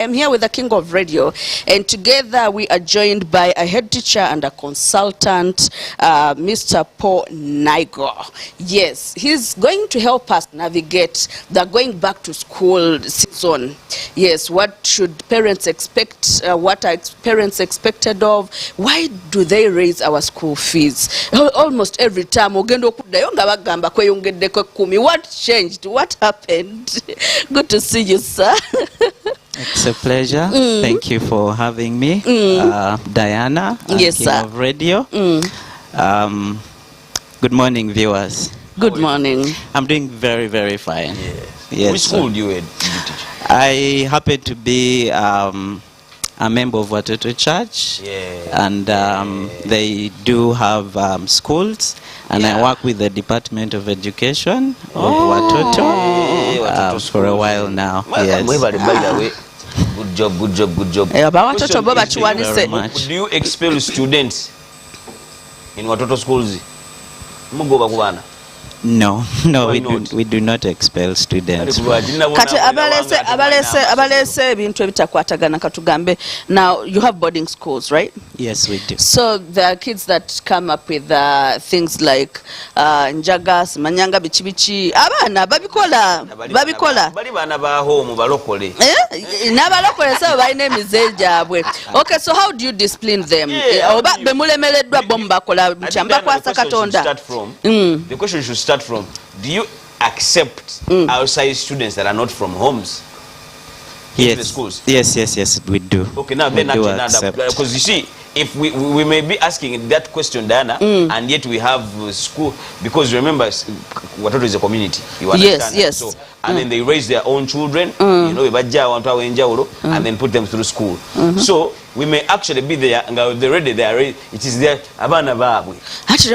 I'm here with the King of Radio, and together we are joined by a head teacher and a consultant, Mr. Paul Naigo. Yes, he's going to help us navigate the going back to school season. Yes, what should parents expect? What are parents expected of? Why do they raise our school fees? Almost every time, what changed? What happened? Good to see you, sir. It's a pleasure. Thank you for having me, Diana, yes, King sir. of Radio. Good morning, viewers. Good morning. I'm doing very, very fine. Yes. Which school do you teach? I happen to be a member of Watoto Church, and they do have schools, and I work with the Department of Education of Watoto for a while now. Yes. Good job, good job, good job. Thank you very much. Do you expel students in Watoto schools? No, we do not expel students. Kati abalese ebintu ebitakwatagana katugambe. Now you have boarding schools, right? Yes, we do. So there are kids that come up with things like njagas, manyanga, bichi. Abana babikola. Bali bana ba home balokole. Nabalokole so bayine emize gyabwe. Okay, so how do you discipline them? Oba bemulemeleddwa bomba kola mchamba kwasa katonda. The question should start from, do you accept outside students that are not from homes? Yes. In the schools? Yes, we do. Okay, now then because you see, if we may be asking that question, Diana, and yet we have school, because remember, Watoto is a community. You understand? Yes. So, and then they raise their own children, you know, and then put them through school. So we may actually be there, and they're ready. It is there. So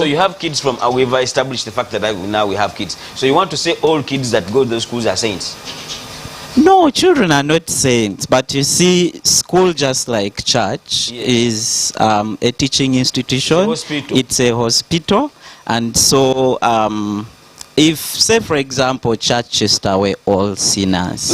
you have kids from. We've established the fact that now we have kids. So you want to say all kids that go to those schools are saints? No, children are not saints, but you see, school, just like church, is a teaching institution. It's a hospital, and so if, say, for example, churches were all sinners,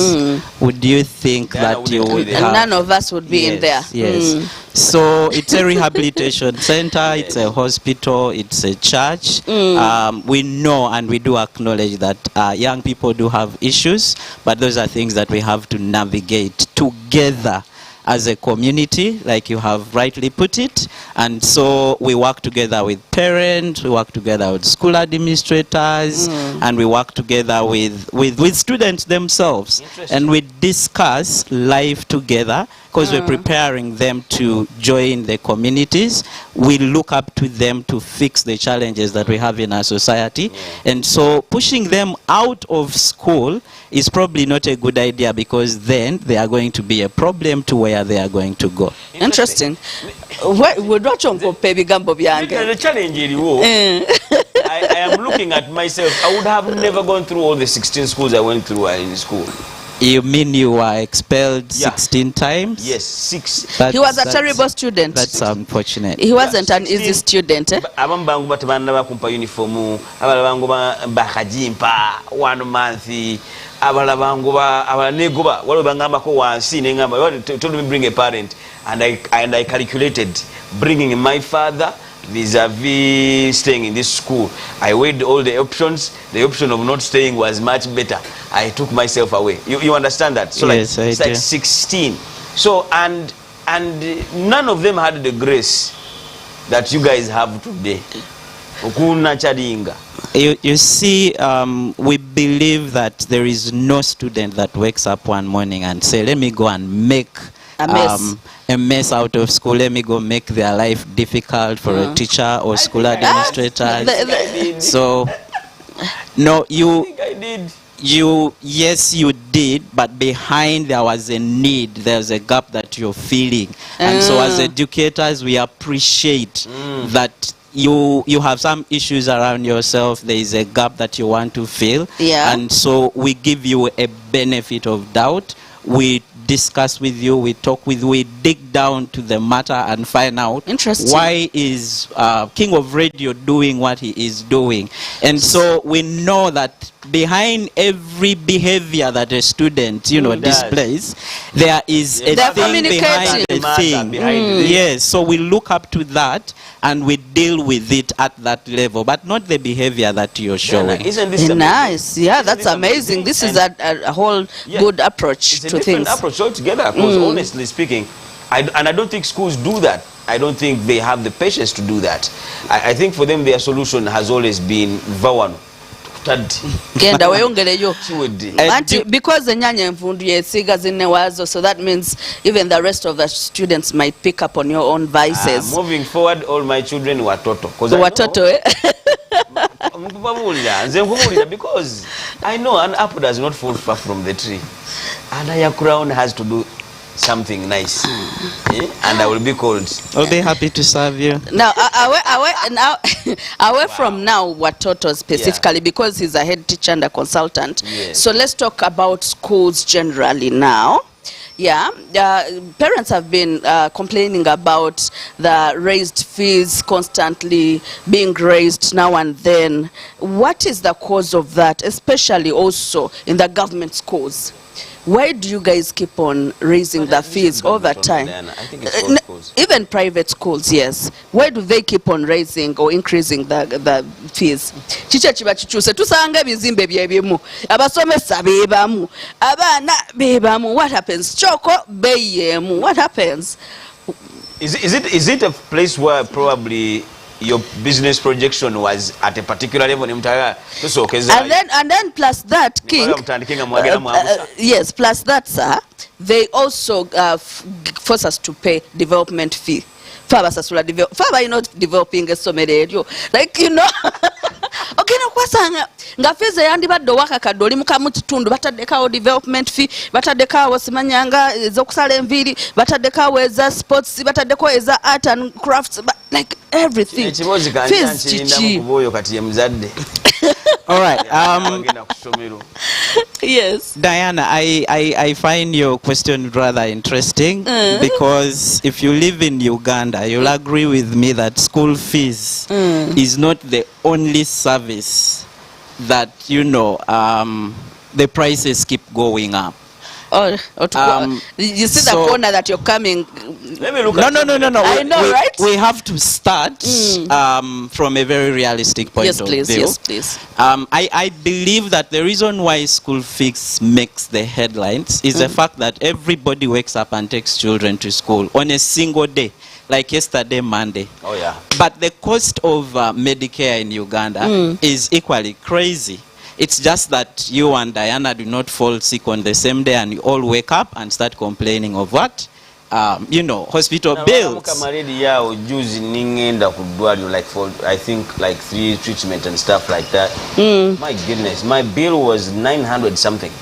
would you think that you would have... None of us would be in there. Yes. So it's a rehabilitation center, it's a hospital, it's a church. We know and we do acknowledge that young people do have issues, but those are things that we have to navigate together as a community, like you have rightly put it. And so we work together with parents, we work together with school administrators, and we work together with students themselves. And we discuss life together, because we're preparing them to join the communities. We look up to them to fix the challenges that we have in our society. And so pushing them out of school is probably not a good idea, because then they are going to be a problem to where they are going to go. Interesting. The challenge I am looking at myself. I would have never gone through all the 16 schools I went through in school. You mean you were expelled 16 times? Yes, 6. He was a terrible student. That's unfortunate. He wasn't an easy student. Abambangu batubanda bakumpa uniformu, abalabangu bakajimpa 1 month, abalabangu abanego ba wale bangamba ko wansi nengamba told me bring a parent, and I calculated bringing my father vis-a-vis staying in this school. I weighed all the options. The option of not staying was much better. I took myself away. You understand that? So yes, like, it's like 16. So and none of them had the grace that you guys have today. You see, we believe that there is no student that wakes up one morning and say, let me go and make a mess out of school, let me go make their life difficult for a teacher or school administrator. So, no, yes, you did, but behind there was a need, there's a gap that you're feeling. And so as educators, we appreciate that you have some issues around yourself, there is a gap that you want to fill. And so we give you a benefit of doubt. We discuss with you, we talk with you, we dig down to the matter and find out why is King of Radio doing what he is doing. And so we know that behind every behavior that a student, you know, displays, there is a They're thing behind the thing. Yes, so we look up to that and we deal with it at that level, but not the behavior that you're showing. Isn't this nice? Yeah, that's amazing. This is a whole good approach it's to a different things. approach altogether, because honestly speaking, and I don't think schools do that. I don't think they have the patience to do that. I think for them their solution has always been vawano. Genda weyongereyo. Because the nyanya envundu yesiga zinne wazo, so that means even the rest of the students might pick up on your own vices. Moving forward, all my children were toto. Because I know an apple does not fall far from the tree, and a crown has to do something nice, and I will be called. I'll be happy to serve you. Now, away from now Watoto specifically, because he's a head teacher and a consultant. Yes. So let's talk about schools generally now. Yeah, parents have been complaining about the raised fees constantly being raised now and then. What is the cause of that, especially also in the government schools? Why do you guys keep on raising the fees all the time? I think it's schools. Even private schools, yes. Why do they keep on raising or increasing the fees? Chicha chiba chichuse tusanga bizimbe byebimu abasomesa bebamu abana bebamu. What happens? Choko beyemu. What happens? Is it a place where probably your business projection was at a particular level? And then plus that, King, yes, plus that, sir, they also force us to pay development fee. Faba, you know, developing a somewhere, like, you know. Okay, no kwasanga nga feze yandi baddo waka kadoli mukamu kitundu batadeka development fee, batadeka wasimanyanga ezokusala enviri, batadeka weza sports, batadeka eza art and crafts, like everything. Fees chichi. All right. Yes. Diana, I find your question rather interesting because if you live in Uganda, you'll agree with me that school fees is not the only service that, you know, the prices keep going up. You see the corner that you're coming. Let me look no. I know, right? We have to start from a very realistic point of view. Yes, please. I believe that the reason why school fees makes the headlines is the fact that everybody wakes up and takes children to school on a single day, like yesterday, Monday. Oh yeah. But the cost of Medicare in Uganda is equally crazy. It's just that you and Diana do not fall sick on the same day and you all wake up and start complaining of what? You know, hospital bills. Like for, I think, like 3 treatment and stuff like that. My goodness, my bill was 900 something.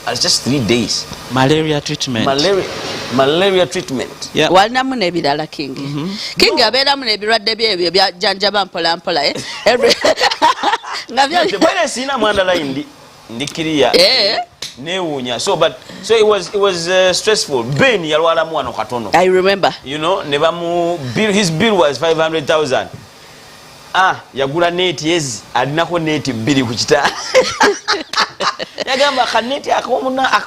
It's just 3 days. Malaria treatment. Malaria treatment. Yeah. Walinamu nebirala King. King abeeramu nebirwadde bye byanjaba mpola mpola every Bwana sina mwandala ndi kiriya. Newunya. So it was stressful. Ben yalwala mwana katono. I remember. You know, his bill was 500,000. Yagula neti yezi alinako neti bili kuchita.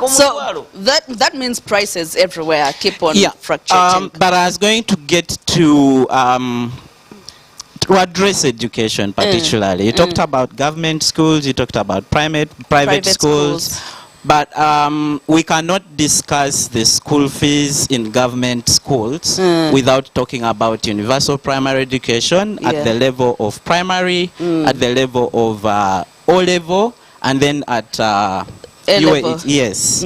So that means prices everywhere keep on fluctuating. But I was going to get to address education particularly. You talked about government schools, you talked about private schools. But we cannot discuss the school fees in government schools without talking about universal primary education at the level of primary, at the level of O-level, and then at A-level. Yes.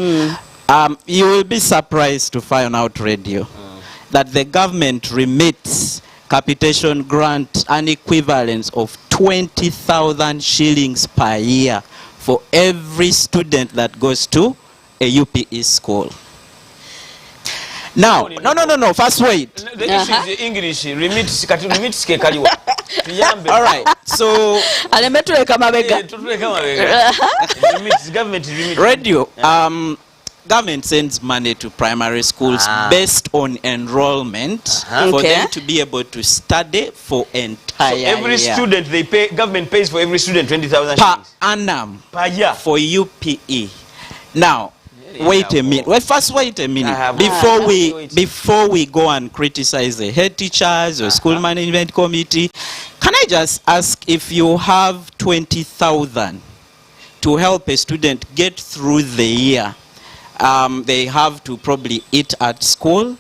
You will be surprised to find out, Radio, that the government remits capitation grant an equivalence of 20,000 shillings per year for every student that goes to a UPE school. Now, no, first wait. The issue is English, remit kaliwa. All right, so government remit. Radio, government sends money to primary schools based on enrollment for Okay. them to be able to study for entire So every year. student they pay, government pays for every student 20,000 Per shillings annum per year. for UPE. Now, wait a minute. Well, first, wait a minute before we go and criticize the head teachers or school management committee. Can I just ask, if you have 20,000 to help a student get through the year, they have to probably eat at school.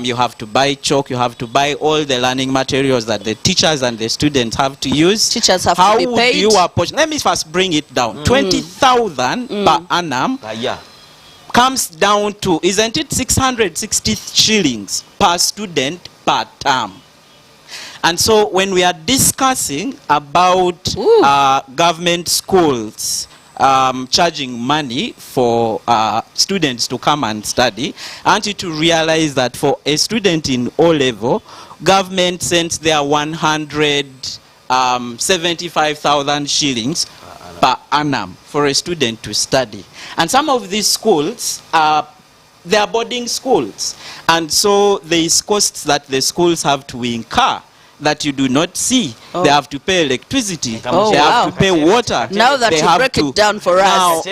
You have to buy chalk. You have to buy all the learning materials that the teachers and the students have to use. Teachers have How to be would paid. you approach? Let me first bring it down. 20,000 per annum Per year. comes down to, isn't it 660 shillings per student per term? And so when we are discussing about government schools charging money for students to come and study, I want you to realize that for a student in O-level, government sends their 175,000 shillings per annum for a student to study. And some of these schools they are boarding schools, and so there is costs that the schools have to incur that you do not see. They have to pay electricity, they have to pay water. Now that they you have break to- it down for Now, us.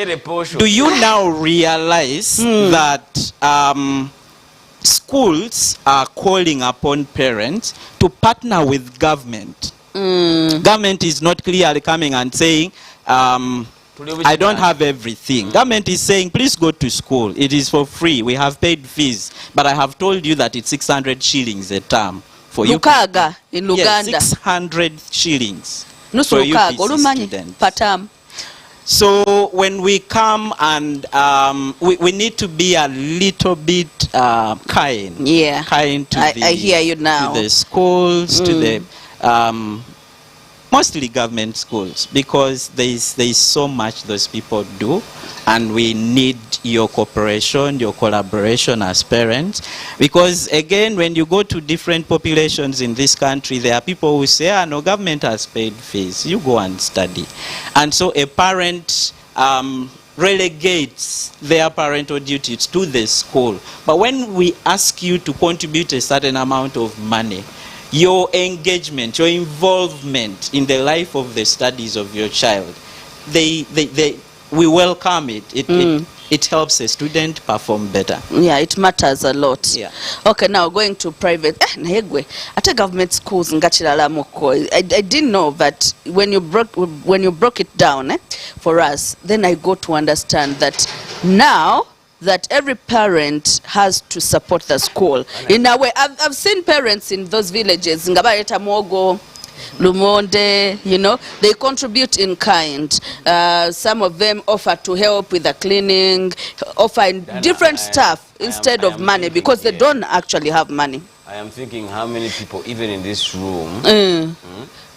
do you now realize that schools are calling upon parents to partner with government? Government is not clearly coming and saying, I don't have everything. Government is saying, please go to school. It is for free. We have paid fees. But I have told you that it's 600 shillings a term for you. Lukaga in Yes, Luganda. 600 shillings Nusu for lukaga UPC olumanyi students. patam. So when we come and we need to be a little bit kind. Yeah. Kind to I hear you now. To the schools, to the mostly government schools, because there is so much those people do, and we need your cooperation, your collaboration as parents. Because again, when you go to different populations in this country, there are people who say, no, government has paid fees, you go and study. And so a parent relegates their parental duties to the school. But when we ask you to contribute a certain amount of money, your engagement, your involvement in the life of the studies of your child, we welcome it. It helps a student perform better. Yeah, it matters a lot. Yeah. Okay, now going to private. Nahegwe, at government schools ngachilala moko. I didn't know that when you broke it down for us, then I got to understand that now that every parent has to support the school. In a way, I've seen parents in those villages, Ngabareta Mogo, Lumonde, you know, they contribute in kind. Some of them offer to help with the cleaning, offer different stuff instead of money, because they don't actually have money. I am thinking how many people, even in this room,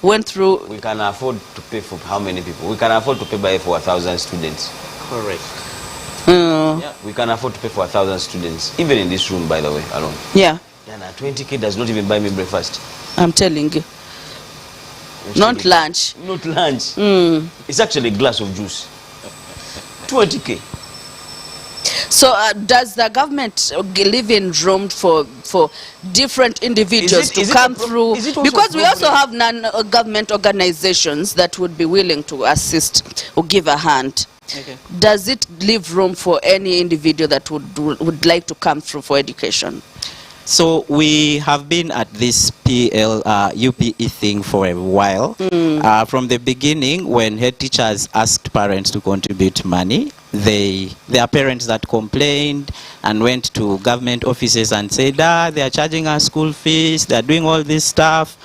Went through. we can afford to pay for how many people? We can afford to pay by for 1,000 students. Correct. Yeah, we can afford to pay for 1,000 students, even in this room, by the way, alone. Yeah, Yeah, now 20k does not even buy me breakfast. I'm telling you. Not lunch. Not lunch. It's actually a glass of juice. 20k. So does the government leave in room for different individuals to come through? Because we also have non-government organizations that would be willing to assist or give a hand. Okay. Does it leave room for any individual that would like to come through for education? So we have been at this UPE thing for a while. From the beginning, when head teachers asked parents to contribute money, there are parents that complained and went to government offices and said, they are charging us school fees, they are doing all this stuff.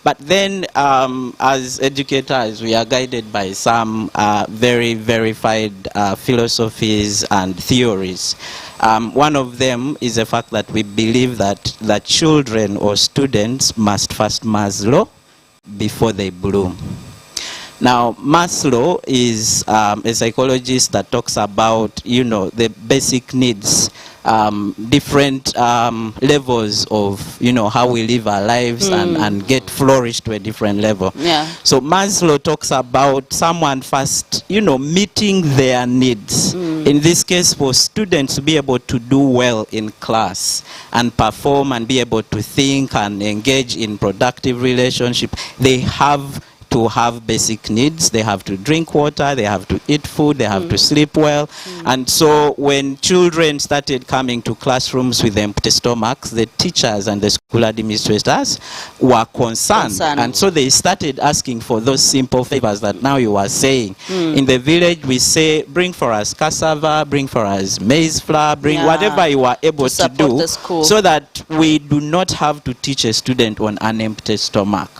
But then, as educators, we are guided by some very verified philosophies and theories. One of them is the fact that we believe that children or students must first Maslow before they bloom. Now, Maslow is a psychologist that talks about, the basic needs, different levels of, how we live our lives and get flourished to a different level. Yeah. So Maslow talks about someone first, meeting their needs. In this case, for students to be able to do well in class and perform and be able to think and engage in productive relationship, they have to have basic needs. They have to drink water, they have to eat food, they have to sleep well. And so when children started coming to classrooms with empty stomachs, the teachers and the school administrators were concerned. And so they started asking for those simple favors that now you are saying. In the village, we say, bring for us cassava, bring for us maize flour, bring whatever you are able to do, so that we do not have to teach a student on an empty stomach.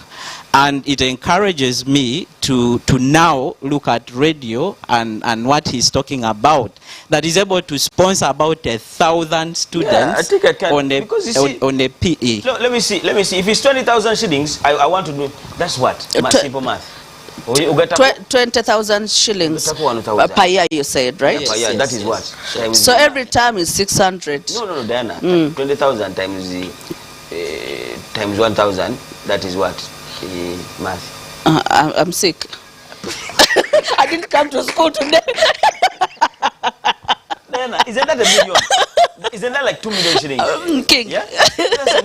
And it encourages me to now look at radio and what he's talking about, that is able to sponsor about 1,000 students I think I can, on a PE. No, let me see. If it's 20,000 shillings, I want to know. That's what? Simple math. 20,000 shillings per year, you said, right? Yeah, yes, that is what. So every time is 600. No, Diana. 20,000 times 1,000. That is what? Math. I'm sick. I didn't come to school today. Diana, isn't that a million? Isn't that like 2 million shillings? King. Yeah?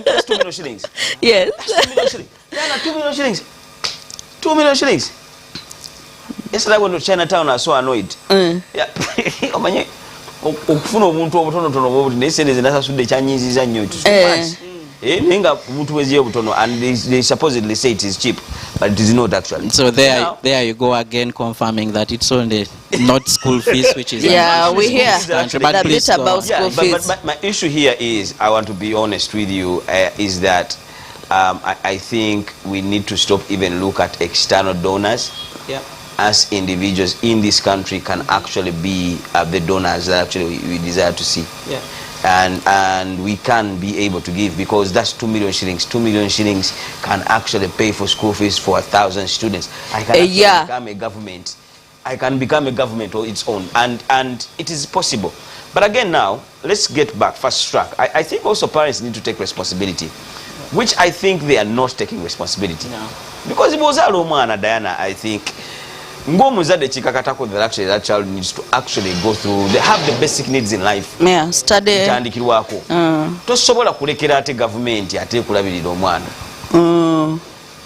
That's 2 million shillings. Yes. That's 2 million shillings. Diana, 2 million shillings. 2 million shillings. Yesterday I went to Chinatown, I was so annoyed. Yeah. Omanye, okufuna omuntu obutonotono bwobuti naye sente zinasasudde ekyanyiiziza nnyo nenga omuntu weziyo obutono, and they supposedly say it is cheap, but it is not actually. So there you go again, confirming that it's only not school fees, which is we hear but a bit about school fees. But my issue here is, I want to be honest with you, is that I think we need to stop even look at external donors. Yeah. As individuals in this country can actually be the donors that actually we desire to see. Yeah. And we can be able to give, because that's 2 million shillings. 2 million shillings can actually pay for school fees for 1,000 students. I can become a government. I can become a government on its own, and it is possible. But again, now let's get back fast track. I think also parents need to take responsibility, which I think they are not taking responsibility. No. Because it was a Diana, I think. That actually that child needs to actually go through. They have the basic needs in life. Yeah, study. Tosobola kulekera ate government ate kulabirira omwana.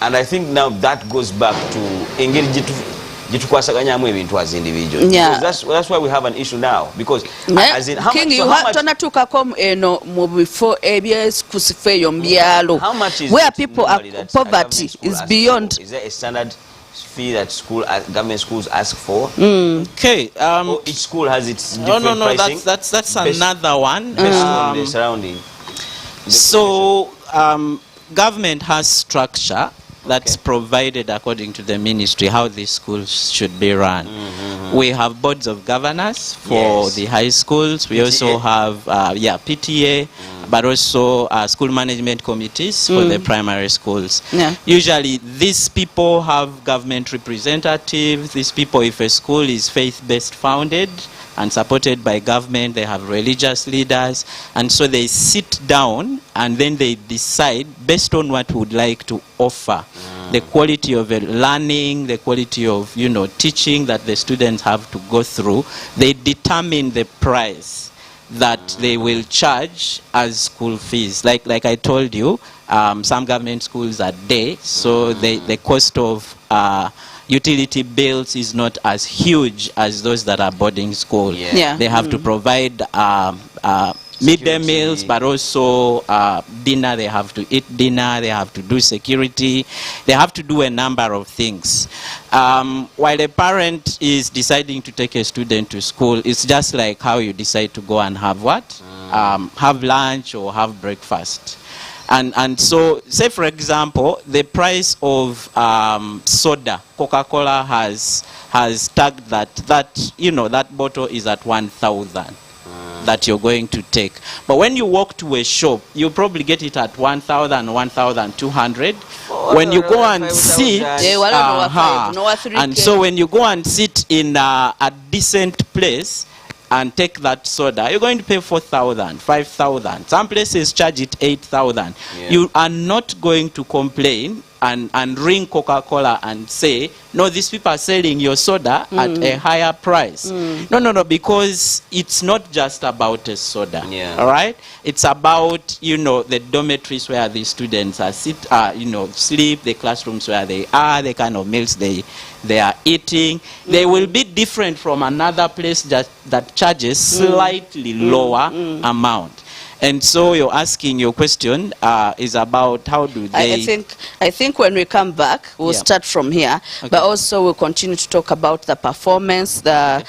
And I think now that goes back to engeri jitukwasaganyamu ebintu as individuals. Yeah. That's why we have an issue now, because as in how much where people are poverty is beyond. Is there a standard fee that government schools ask for? Okay. Each school has its different pricing. That's another one. Based on the surrounding. So government has structure that's provided according to the ministry how these schools should be run. We have boards of governors for the high schools. We also have PTA, but also school management committees for the primary schools. Yeah. Usually these people have government representatives. These people, if a school is faith-based founded and supported by government, they have religious leaders, and so they sit down and then they decide based on what we would like to offer, the quality of learning, the quality of teaching that the students have to go through. They determine the price that they will charge as school fees. Like I told you, some government schools are day, so the cost of utility bills is not as huge as those that are boarding school. They have to provide midday meals, but also dinner. They have to eat dinner, they have to do security, they have to do a number of things. While a parent is deciding to take a student to school, it's just like how you decide to go and have what? Have lunch or have breakfast. And so, say for example, the price of soda, Coca-Cola has tagged that bottle is at 1,000 that you're going to take. But when you walk to a shop, you probably get it at 1,000, 1,200. when you go and sit, and so when you go and sit in a decent place and take that soda, you're going to pay 4,000, 5,000. Some places charge it 8,000. Yeah. You are not going to complain and ring Coca-Cola and say, no, these people are selling your soda at a higher price. No, because it's not just about a soda. Yeah. All right? It's about, the dormitories where the students are sleep, the classrooms where they are, the kind of meals they are eating. They will be different from another place that charges slightly lower amount. And so you're asking, your question is about how do they... I think when we come back, we'll start from here, but also we'll continue to talk about the performance, the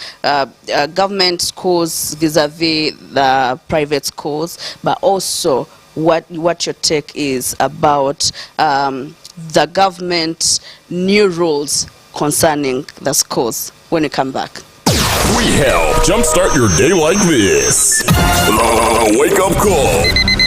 government schools vis-a-vis the private schools, but also what your take is about the government's new rules concerning the schools when we come back. We help jumpstart your day like this. The Wake Up Call.